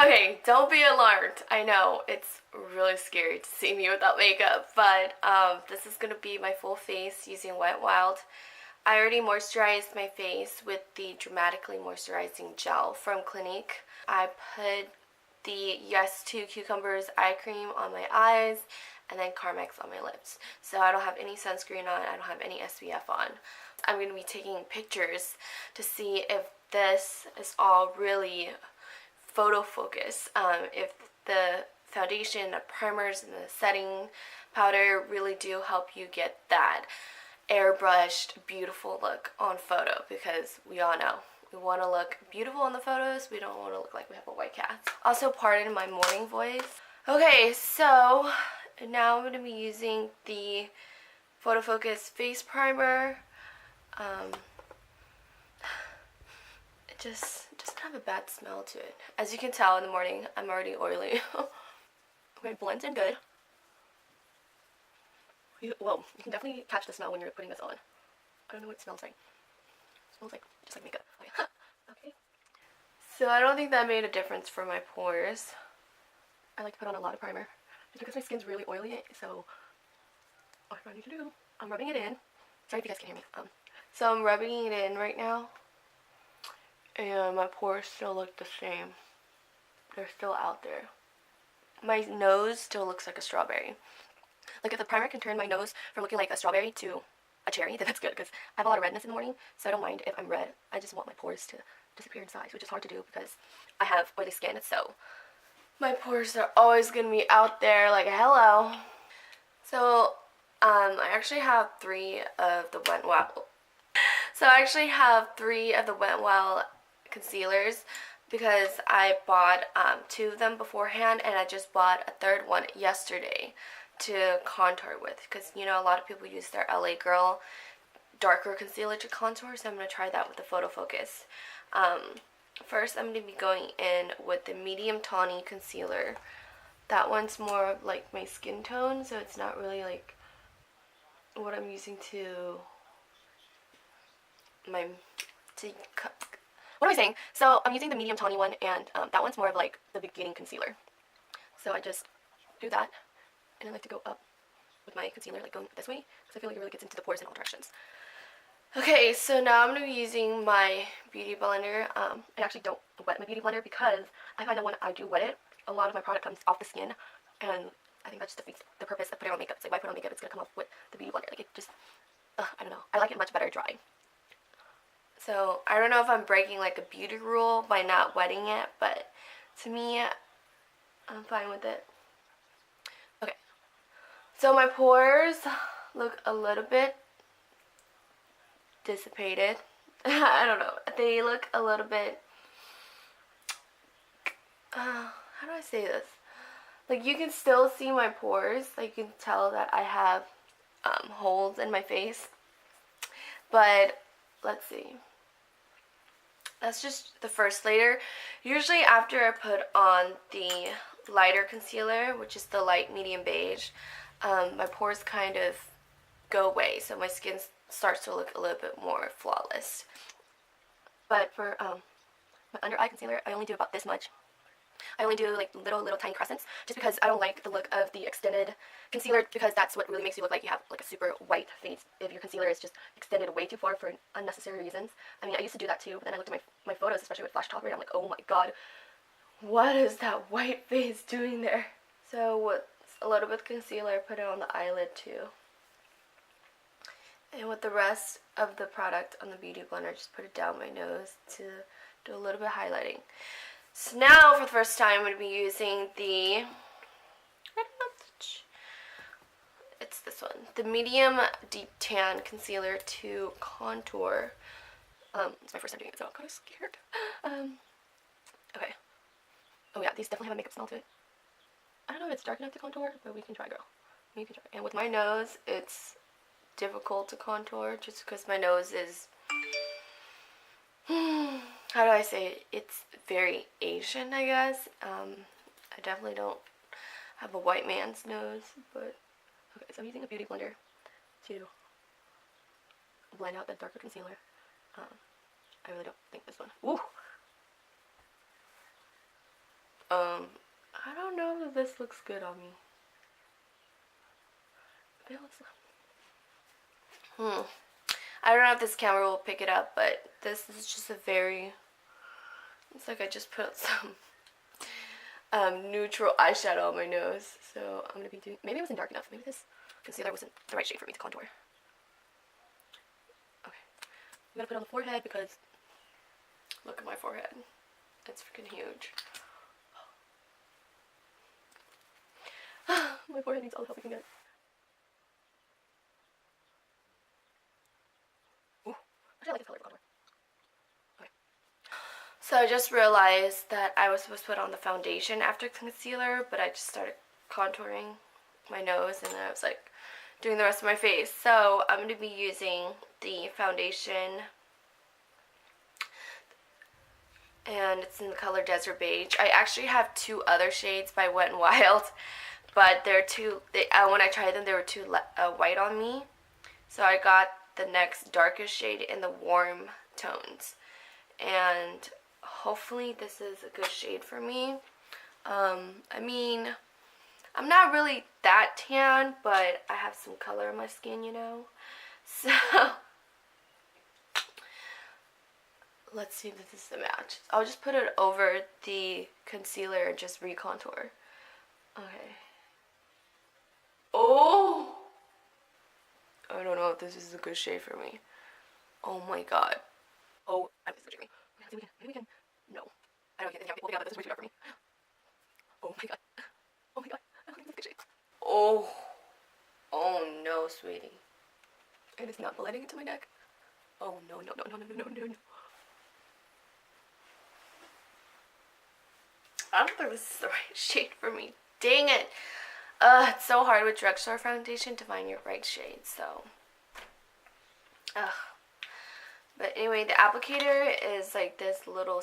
Okay, don't be alarmed. I know it's really scary to see me without makeup, but this is gonna be my full face using Wet n Wild. I already moisturized my face with the Dramatically Moisturizing Gel from Clinique. I put the Yes 2 Cucumbers eye cream on my eyes and then Carmex on my lips. So I don't have any sunscreen on, I don't have any SPF on. I'm going to be taking pictures to see if this is all really photo focus, if the foundation, the primers, and the setting powder really do help you get that airbrushed, beautiful look on photo, because we all know we want to look beautiful in the photos. We don't want to look like we have a white cast. Also, pardon my morning voice. Okay, so now I'm going to be using the PhotoFocus face primer. It just doesn't have a bad smell to it. As you can tell in the morning, I'm already oily. Okay, it blends in good. Well, you can definitely catch the smell when you're putting this on. I don't know what it smells like. It smells like just like makeup. Okay. So I don't think that made a difference for my pores. I like to put on a lot of primer just because my skin's really oily. So what do I need to do? I'm rubbing it in. Sorry if you guys can hear me. So I'm rubbing it in right now, and my pores still look the same. They're still out there. My nose still looks like a strawberry. Like, if the primer can turn my nose from looking like a strawberry to a cherry, then that's good, because I have a lot of redness in the morning, so I don't mind if I'm red. I just want my pores to disappear in size, which is hard to do because I have oily skin, so my pores are always going to be out there like hello. So, I actually have 3 of the Wet n Wild. So I actually have 3 of the Wet n Wild concealers, because I bought 2 of them beforehand, and I just bought a 3rd one yesterday to contour with, because you know a lot of people use their LA Girl darker concealer to contour, so I'm going to try that with the PhotoFocus. First, I'm going to be going in with the medium tawny concealer. That one's more like my skin tone, so it's not really like what I'm using to my what am I saying? So I'm using the medium tawny one, and that one's more of like the beginning concealer. So I just do that, and I like to go up with my concealer, like going this way, because I feel like it really gets into the pores in all directions. Okay, so now I'm going to be using my beauty blender. I actually don't wet my beauty blender, because I find that when I do wet it, a lot of my product comes off the skin, and I think that just defeats the purpose of putting on makeup. It's like, why put on makeup? It's going to come off with the beauty blender. Like, it just, I don't know. I like it much better dry. So I don't know if I'm breaking like a beauty rule by not wetting it, but to me, I'm fine with it. Okay, so my pores look a little bit dissipated. I don't know. They look a little bit, how do I say this? Like, you can still see my pores. Like, you can tell that I have holes in my face. But let's see. That's just the first layer. Usually after I put on the lighter concealer, which is the light medium beige, my pores kind of go away, so my skin starts to look a little bit more flawless. But for my under eye concealer, I only do about this much. I only do like little tiny crescents, just because I don't like the look of the extended concealer, because that's what really makes you look like you have like a super white face if your concealer is just extended way too far for unnecessary reasons. I mean, I used to do that too, but then I looked at my photos, especially with flash top, and I'm like, oh my god, what is that white face doing there? So with a little bit of concealer, I put it on the eyelid too. And with the rest of the product on the beauty blender, just put it down my nose to do a little bit of highlighting. So now, for the first time, I'm going to be using the, it's this one, the Medium Deep Tan Concealer to contour. It's my first time doing it, so I'm kind of scared. Okay. Oh yeah, these definitely have a makeup smell to it. I don't know if it's dark enough to contour, but we can try, girl. We can try. And with my nose, it's difficult to contour, just because my nose is, how do I say it? It's very Asian, I guess. I definitely don't have a white man's nose, but okay, so I'm using a beauty blender to blend out the darker concealer. I really don't think this one. Ooh! I don't know if this looks good on me. I don't know if this camera will pick it up, but this is just a very, it's like I just put some neutral eyeshadow on my nose. So I'm gonna be doing, maybe it wasn't dark enough. Maybe this concealer wasn't the right shade for me to contour. Okay, I'm gonna put it on the forehead because look at my forehead. It's freaking huge. My forehead needs all the help it can get. Ooh, actually I like this color for contour. Okay. So I just realized that I was supposed to put on the foundation after concealer, but I just started contouring my nose and then I was like doing the rest of my face. So I'm going to be using the foundation and it's in the color Desert Beige. I actually have two other shades by Wet n Wild, but they're too, when I tried them they were too white on me. So I got the next darkest shade in the warm tones. And hopefully this is a good shade for me. I mean, I'm not really that tan, but I have some color in my skin, you know. So let's see if this is the match. I'll just put it over the concealer and just recontour. Okay. Oh! I don't know if this is a good shade for me. Oh my god. Oh, I missed the shade. Maybe we can. No. I don't think people will be out, but this is way too dark for me. Oh my god. Oh my god. I don't think this is a good shade. Oh. Oh no, sweetie. And it's not blending into my neck. Oh no, no, no, no, no, no, no, no. I don't think this is the right shade for me. Dang it. It's so hard with drugstore foundation to find your right shade, so. But anyway, the applicator is like this little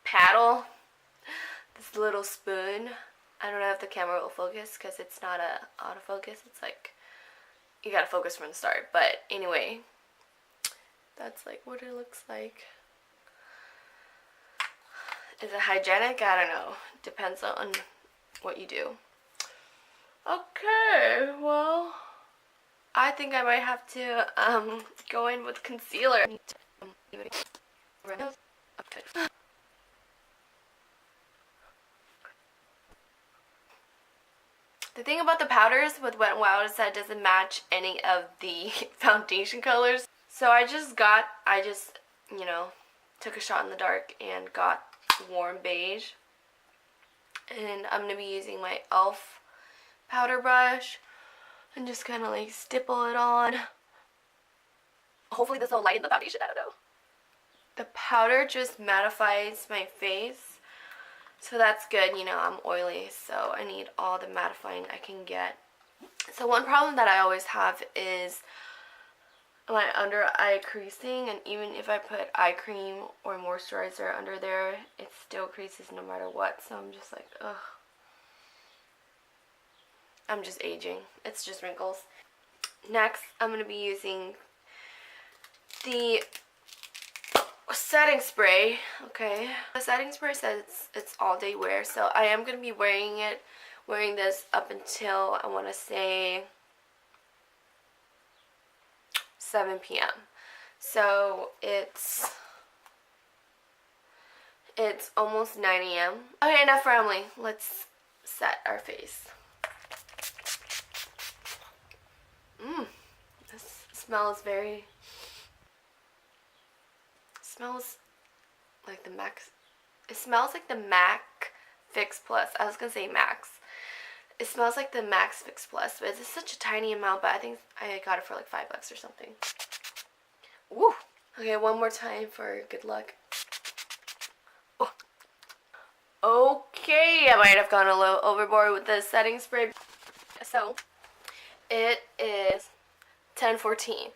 paddle, this little spoon. I don't know if the camera will focus because it's not a autofocus. It's like, you gotta focus from the start. But anyway, that's like what it looks like. Is it hygienic? I don't know. Depends on what you do. Okay, well, I think I might have to go in with concealer. The thing about the powders with Wet n Wild is that it doesn't match any of the foundation colors. So I just, you know, took a shot in the dark and got warm beige. And I'm going to be using my e.l.f. powder brush and just kind of like stipple it on. Hopefully this will lighten the foundation, I don't know. The powder just mattifies my face. So that's good, you know, I'm oily, so I need all the mattifying I can get. So one problem that I always have is my under eye creasing, and even if I put eye cream or moisturizer under there, it still creases no matter what. So I'm just like, ugh. I'm just aging. It's just wrinkles. Next, I'm going to be using the setting spray. Okay, the setting spray says it's all day wear, so I am going to be wearing this up until, I want to say, 7 p.m. So it's almost 9 a.m. Okay, enough rambling. Let's set our face. This smells very, smells like the Max. It smells like the MAC Fix Plus. I was gonna say Max. It smells like the Max Fix Plus, but it's such a tiny amount. But I think I got it for like $5 or something. Woo! Okay, one more time for good luck. Oh. Okay, I might have gone a little overboard with the setting spray. So it is 10:14.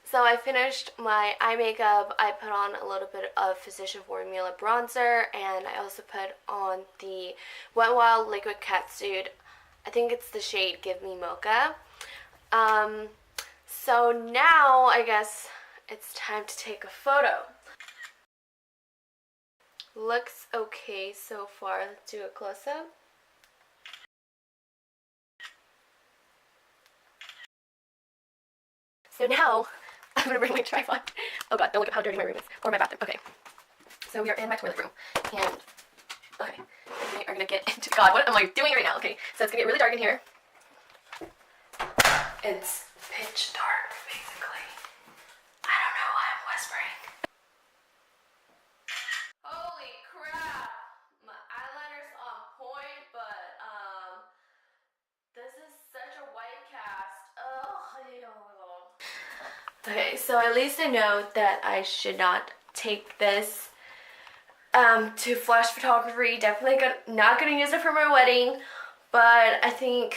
So I finished my eye makeup. I put on a little bit of Physician Formula bronzer, and I also put on the Wet n Wild Liquid Catsuit. I think it's the shade Give Me Mocha. So now I guess it's time to take a photo. Looks okay so far. Let's do a close-up. So now, I'm gonna bring my tripod. Oh god, don't look at how dirty my room is. Or my bathroom. Okay. So we are in my toilet room. And, okay. We are gonna get into, god, what am I doing right now? Okay, so it's gonna get really dark in here. It's pitch dark, basically. I don't know why I'm whispering. Holy crap! My eyeliner's on point, but, this is such a white cast. Okay, so at least I know that I should not take this to flash photography. Definitely not gonna use it for my wedding, but I think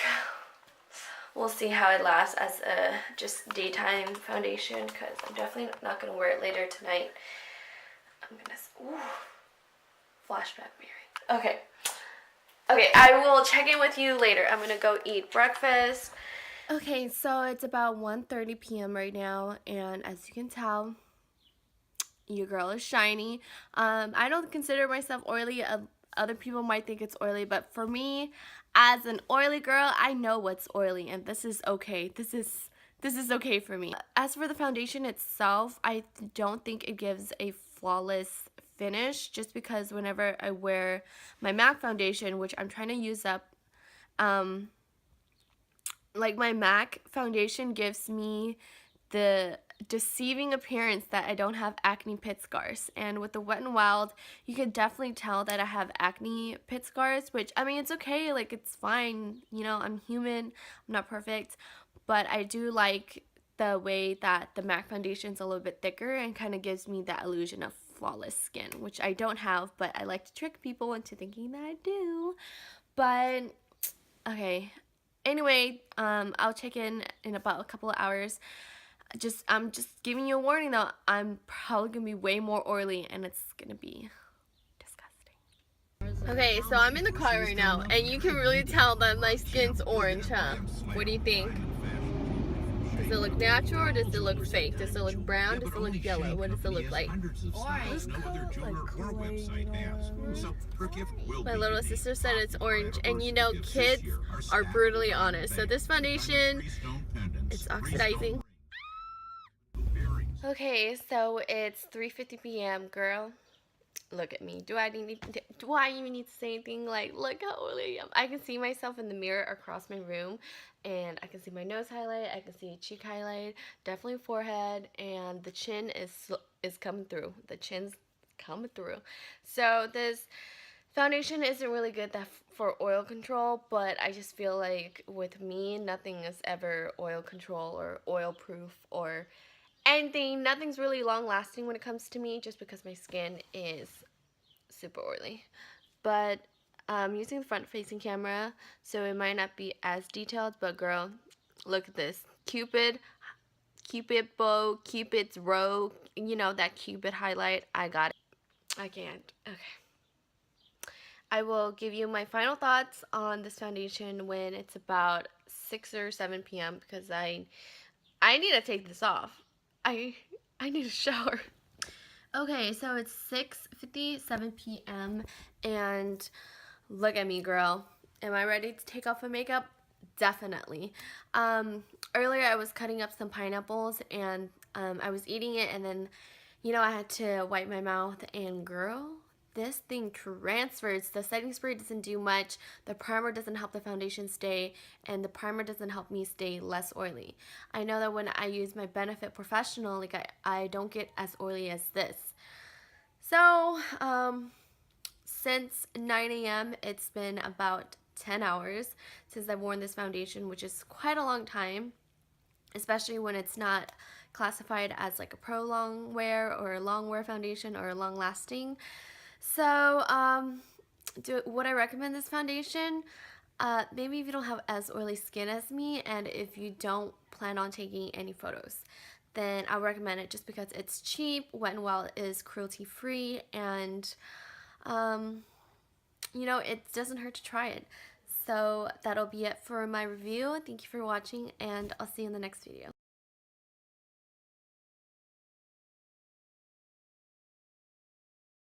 we'll see how it lasts as a just daytime foundation, because I'm definitely not gonna wear it later tonight. I'm gonna, ooh, flashback Mary. Okay. Okay, I will check in with you later. I'm gonna go eat breakfast. Okay, so it's about 1:30 p.m. right now, and as you can tell, your girl is shiny. I don't consider myself oily. Other people might think it's oily, but for me, as an oily girl, I know what's oily, and this is okay. This is okay for me. As for the foundation itself, I don't think it gives a flawless finish, just because whenever I wear my MAC foundation, which I'm trying to use up, like my MAC foundation gives me the deceiving appearance that I don't have acne pit scars. And with the Wet n Wild, you can definitely tell that I have acne pit scars, which, I mean, it's okay, like, it's fine, you know, I'm human, I'm not perfect, but I do like the way that the MAC foundation's a little bit thicker and kind of gives me that illusion of flawless skin, which I don't have, but I like to trick people into thinking that I do. But, okay, anyway, I'll check in about a couple of hours. I'm just giving you a warning though, I'm probably gonna be way more oily and it's gonna be disgusting. Okay, so I'm in the car right now and you can really tell that my skin's orange, huh? What do you think? Does it look natural or does it look fake? Does it look brown? Does it look yellow? What does it look like? Orange. My little sister said it's orange, and you know kids are brutally honest. So this foundation, it's oxidizing. Okay, so it's 3:50 p.m. Girl, look at me. Do I even need to say anything? Like, look how oily I am. I can see myself in the mirror across my room, and I can see my nose highlight. I can see a cheek highlight, definitely forehead, and the chin is coming through. The chin's coming through. So this foundation isn't really good for oil control, but I just feel like with me, nothing is ever oil control or oil proof or anything. Nothing's really long lasting when it comes to me, just because my skin is super oily. But I'm using the front facing camera, so it might not be as detailed, but girl, look at this. Cupid bow, Cupid's row, you know, that Cupid highlight. I got it. I can't. Okay. I will give you my final thoughts on this foundation when it's about 6 or 7 p.m. because I need to take this off. I need a shower. Okay, so it's 6:57 p.m. and look at me, girl. Am I ready to take off my makeup? Definitely. Earlier I was cutting up some pineapples and I was eating it, and then, you know, I had to wipe my mouth, and girl, this thing transfers. The setting spray doesn't do much, the primer doesn't help the foundation stay, and the primer doesn't help me stay less oily. I know that when I use my Benefit Professional, like I don't get as oily as this. So, since 9 a.m., it's been about 10 hours since I've worn this foundation, which is quite a long time, especially when it's not classified as like a pro long wear or a long wear foundation or a long lasting. So, would I recommend this foundation? Maybe if you don't have as oily skin as me, and if you don't plan on taking any photos, then I'll recommend it just because it's cheap, Wet n Wild is cruelty free, and you know, it doesn't hurt to try it. So that'll be it for my review. Thank you for watching, and I'll see you in the next video.